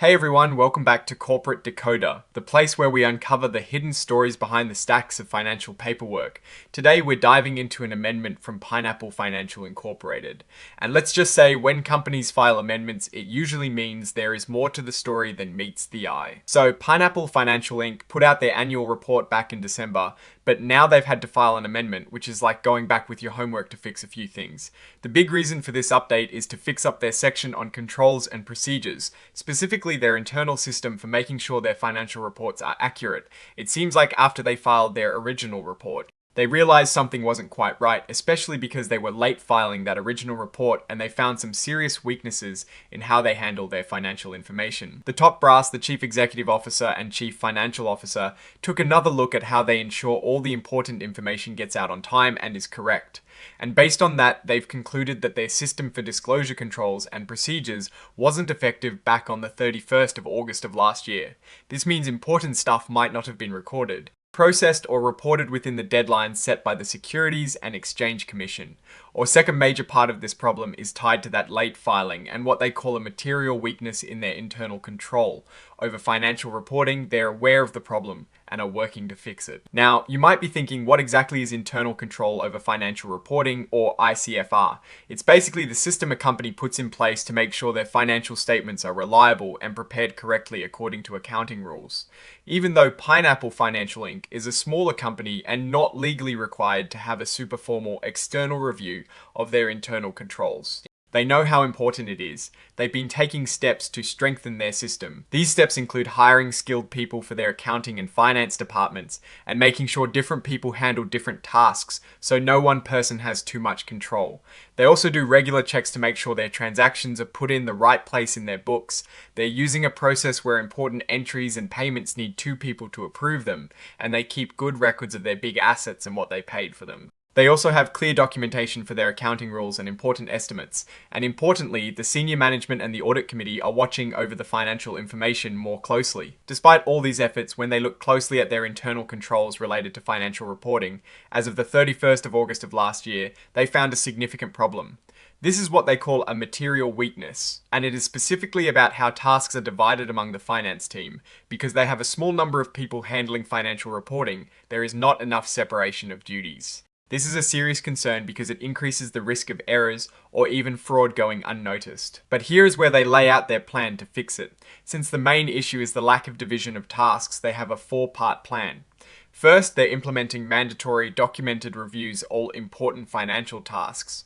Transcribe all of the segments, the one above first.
Hey everyone, welcome back to Corporate Decoder, the place where we uncover the hidden stories behind the stacks of financial paperwork. Today we're diving into an amendment from Pineapple Financial Incorporated. And let's just say when companies file amendments, it usually means there is more to the story than meets the eye. So Pineapple Financial Inc. put out their annual report back in December, but now they've had to file an amendment, which is like going back with your homework to fix a few things. The big reason for this update is to fix up their section on controls and procedures, specifically their internal system for making sure their financial reports are accurate. It seems like after they filed their original report, they realized something wasn't quite right, especially because they were late filing that original report and they found some serious weaknesses in how they handle their financial information. The top brass, the Chief Executive Officer and Chief Financial Officer, took another look at how they ensure all the important information gets out on time and is correct. And based on that, they've concluded that their system for disclosure controls and procedures wasn't effective back on the 31st of August of last year. This means important stuff might not have been recorded, processed or reported within the deadlines set by the Securities and Exchange Commission. Or second major part of this problem is tied to that late filing and what they call a material weakness in their internal control over financial reporting. They're aware of the problem and are working to fix it. Now, you might be thinking, what exactly is internal control over financial reporting, or ICFR? It's basically the system a company puts in place to make sure their financial statements are reliable and prepared correctly according to accounting rules. Even though Pineapple Financial Inc. is a smaller company and not legally required to have a super formal external review of their internal controls, they know how important it is. They've been taking steps to strengthen their system. These steps include hiring skilled people for their accounting and finance departments and making sure different people handle different tasks so no one person has too much control. They also do regular checks to make sure their transactions are put in the right place in their books. They're using a process where important entries and payments need two people to approve them, and they keep good records of their big assets and what they paid for them. They also have clear documentation for their accounting rules and important estimates. And importantly, the senior management and the audit committee are watching over the financial information more closely. Despite all these efforts, when they look closely at their internal controls related to financial reporting, as of the 31st of August of last year, they found a significant problem. This is what they call a material weakness, and it is specifically about how tasks are divided among the finance team. Because they have a small number of people handling financial reporting, there is not enough separation of duties. This is a serious concern because it increases the risk of errors or even fraud going unnoticed. But here is where they lay out their plan to fix it. Since the main issue is the lack of division of tasks, they have a four-part plan. First, they're implementing mandatory documented reviews of all important financial tasks.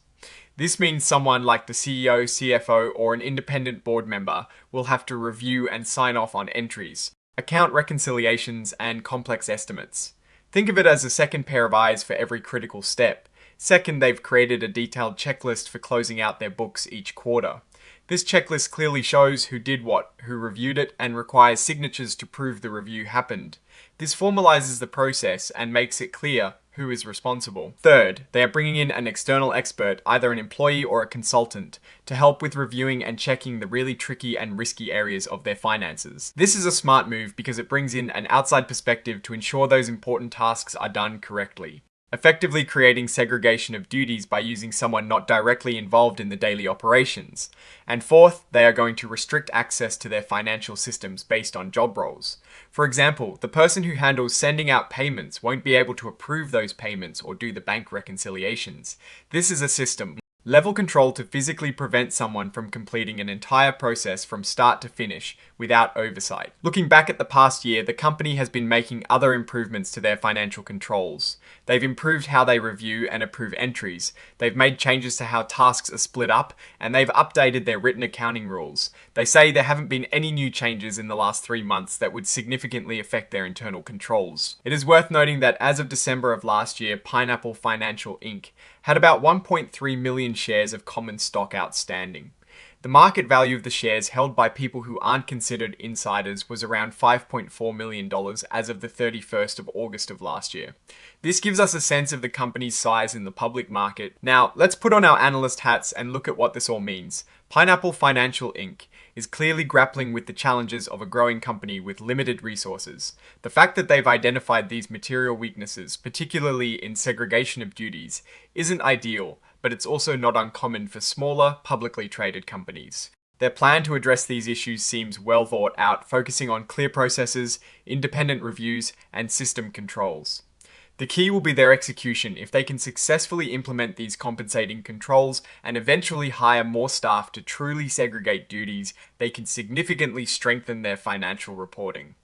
This means someone like the CEO, CFO, or an independent board member will have to review and sign off on entries, account reconciliations, and complex estimates. Think of it as a second pair of eyes for every critical step. Second, they've created a detailed checklist for closing out their books each quarter. This checklist clearly shows who did what, who reviewed it, and requires signatures to prove the review happened. This formalizes the process and makes it clear who is responsible. Third, they are bringing in an external expert, either an employee or a consultant, to help with reviewing and checking the really tricky and risky areas of their finances. This is a smart move because it brings in an outside perspective to ensure those important tasks are done correctly, effectively creating segregation of duties by using someone not directly involved in the daily operations. And fourth, they are going to restrict access to their financial systems based on job roles. For example, the person who handles sending out payments won't be able to approve those payments or do the bank reconciliations. This is a system level control to physically prevent someone from completing an entire process from start to finish without oversight. Looking back at the past year, the company has been making other improvements to their financial controls. They've improved how they review and approve entries. They've made changes to how tasks are split up, and they've updated their written accounting rules. They say there haven't been any new changes in the last 3 months that would significantly affect their internal controls. It is worth noting that as of December of last year, Pineapple Financial Inc. had about 1.3 million shares of common stock outstanding. The market value of the shares held by people who aren't considered insiders was around $5.4 million as of the 31st of August of last year. This gives us a sense of the company's size in the public market. Now, let's put on our analyst hats and look at what this all means. Pineapple Financial Inc. is clearly grappling with the challenges of a growing company with limited resources. The fact that they've identified these material weaknesses, particularly in segregation of duties, isn't ideal, but it's also not uncommon for smaller, publicly traded companies. Their plan to address these issues seems well thought out, focusing on clear processes, independent reviews, and system controls. The key will be their execution. If they can successfully implement these compensating controls and eventually hire more staff to truly segregate duties, they can significantly strengthen their financial reporting.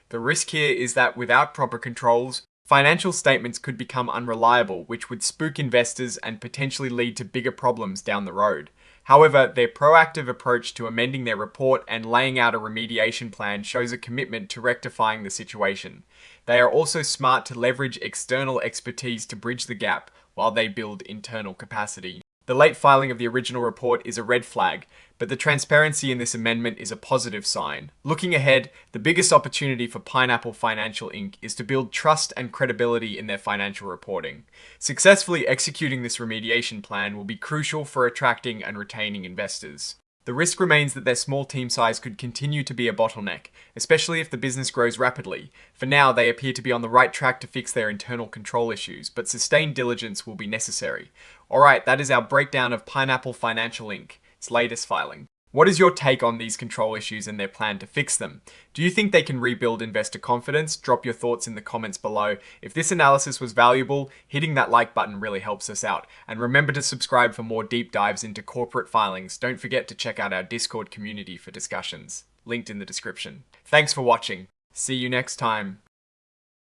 The risk here is that without proper controls, financial statements could become unreliable, which would spook investors and potentially lead to bigger problems down the road. However, their proactive approach to amending their report and laying out a remediation plan shows a commitment to rectifying the situation. They are also smart to leverage external expertise to bridge the gap while they build internal capacity. The late filing of the original report is a red flag, but the transparency in this amendment is a positive sign. Looking ahead, the biggest opportunity for Pineapple Financial Inc. is to build trust and credibility in their financial reporting. Successfully executing this remediation plan will be crucial for attracting and retaining investors. The risk remains that their small team size could continue to be a bottleneck, especially if the business grows rapidly. For now, they appear to be on the right track to fix their internal control issues, but sustained diligence will be necessary. Alright, that is our breakdown of Pineapple Financial Inc., its latest filing. What is your take on these control issues and their plan to fix them? Do you think they can rebuild investor confidence? Drop your thoughts in the comments below. If this analysis was valuable, hitting that like button really helps us out. And remember to subscribe for more deep dives into corporate filings. Don't forget to check out our Discord community for discussions. Linked in the description. Thanks for watching. See you next time.